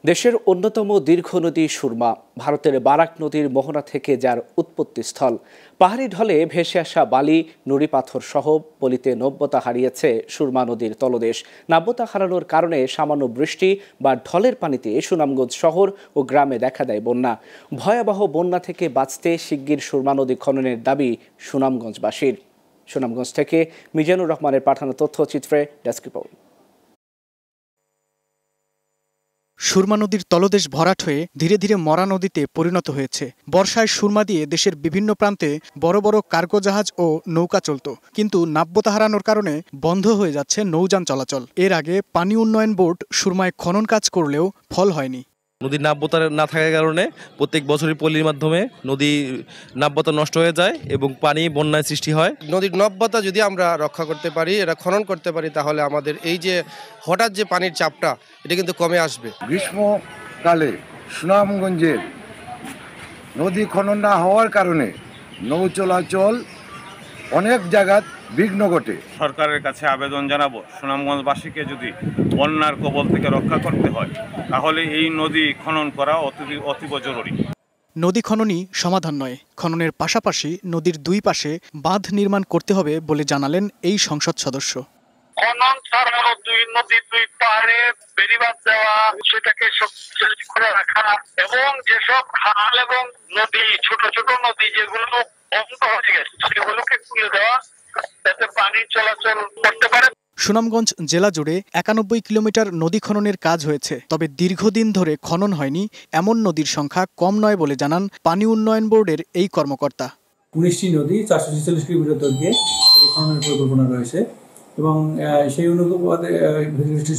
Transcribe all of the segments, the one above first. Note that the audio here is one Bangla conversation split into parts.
দেশের অন্যতম দীর্ঘ নদী সুরমা ভারতের বারাক নদীর মোহনা থেকে যার উৎপত্তিস্থল। পাহাড়ি ঢলে ভেসে আসা বালি, নুড়ি পাথর সহ পলিতে নব্যতা হারিয়েছে সুরমা নদীর তলদেশ। নাব্যতা হারানোর কারণে সামান্য বৃষ্টি বা ঢলের পানিতে সুনামগঞ্জ শহর ও গ্রামে দেখা দেয় বন্যা। ভয়াবহ বন্যা থেকে বাঁচতে শিগগির সুরমা নদী খননের দাবি সুনামগঞ্জবাসীর। সুনামগঞ্জ থেকে মিজানুর রহমানের পাঠানো তথ্যচিত্রে ডেস্ক রিপোর্ট। সুরমা নদীর তলদেশ ভরাট হয়ে ধীরে ধীরে মরা নদীতে পরিণত হয়েছে। বর্ষায় সুরমা দিয়ে দেশের বিভিন্ন প্রান্তে বড় বড় কার্গো জাহাজ ও নৌকা চলত, কিন্তু নাব্যতা হারানোর কারণে বন্ধ হয়ে যাচ্ছে নৌযান চলাচল। এর আগে পানি উন্নয়ন বোর্ড সুরমায় খনন কাজ করলেও ফল হয়নি। নদীর নাব্যতা না থাকার কারণে প্রত্যেক বছরই পল্লীর মাধ্যমে নদীর নাব্যতা নষ্ট হয়ে যায় এবং পানি বন্যায় সৃষ্টি হয়। নদীর নাব্যতা যদি আমরা রক্ষা করতে পারি, এটা খনন করতে পারি, তাহলে আমাদের এই যে হঠাৎ যে পানির চাপটা এটা কিন্তু কমে আসবে। গ্রীষ্মকালে সুনামগঞ্জের নদী খনন না হওয়ার কারণে নৌ চলাচল অনেক জায়গায় বিঘ্ন ঘটে। সরকারের কাছে আবেদন জানাবো, সুনামগঞ্জবাসীকে যদি বন্যার কবল থেকে রক্ষা করতে হয় তাহলে এই নদী খনন করা অতীব জরুরি। নদী খননই সমাধান নয়, খননের পাশাপাশি নদীর দুই পাশে বাঁধ নির্মাণ করতে হবে বলে জানালেন এই সংসদ সদস্য। খনন ছাড়ানো নদীর দুই পাড়ে বেড়িবাঁধ দেওয়া, সেটাকে শক্তিশালী করে রাখা এবং যেসব খাল এবং নদী, ছোট ছোট নদী যেগুলো বন্ধ হয়ে গেছে সেগুলোকে খুলে দেওয়া, যাতে পানি চলাচল করতে পারে। সুনামগঞ্জ জেলা জুড়ে 91 কিলোমিটার নদী খননের কাজ হয়েছে, তবে দীর্ঘদিন ধরে খনন হয়নি এমন নদীর সংখ্যা কম নয় বলে জানান পানি উন্নয়ন বোর্ডের এই কর্মকর্তা। 19টি নদী 446 কিলোমিটার দৈর্ঘ্যে খননের পরিকল্পনা রয়েছে এবং সেই অনুপাতে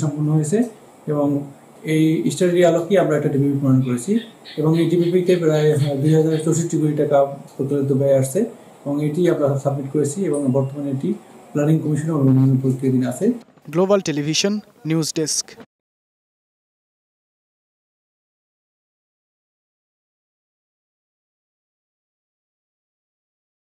সম্পূর্ণ হয়েছে এবং এই স্ট্র্যাটেজি আলোকে আমরা একটা ডিপিপি প্রণয়ন করেছি এবং এই ডিপিপিতে প্রায় 2064 কোটি টাকা প্রচলিত ব্যয় আসছে এবং এটি আমরা সাবমিট করেছি এবং বর্তমানে এটি প্ল্যানিং কমিশনের অনুমোদন প্রক্রিয়াধীন আছে। Global television news desk.